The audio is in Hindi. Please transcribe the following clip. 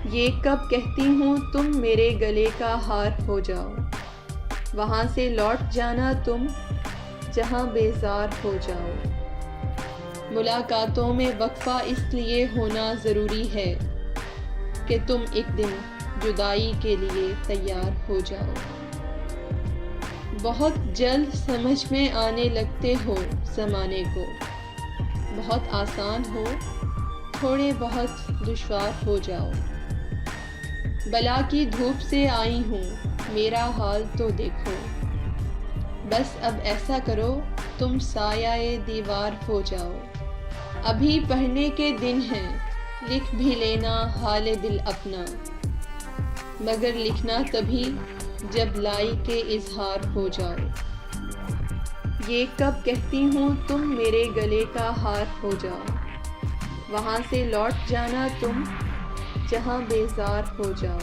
ये कब कहती हूँ तुम मेरे गले का हार हो जाओ, वहाँ से लौट जाना तुम जहाँ बेजार हो जाओ। मुलाकातों में वक्फा इसलिए होना ज़रूरी है कि तुम एक दिन जुदाई के लिए तैयार हो जाओ। बहुत जल्द समझ में आने लगते हो ज़माने को, बहुत आसान हो थोड़े बहुत दुश्वार हो जाओ। बला की धूप से आई हूँ मेरा हाल तो देखो, बस अब ऐसा करो तुम सायाए दीवार हो जाओ। अभी पढ़ने के दिन हैं लिख भी लेना हाल दिल अपना, मगर लिखना तभी जब लाई के इजहार हो जाओ। ये कब कहती हूँ तुम मेरे गले का हार हो जाओ, वहाँ से लौट जाना तुम जहाँ बेजार हो जाओ।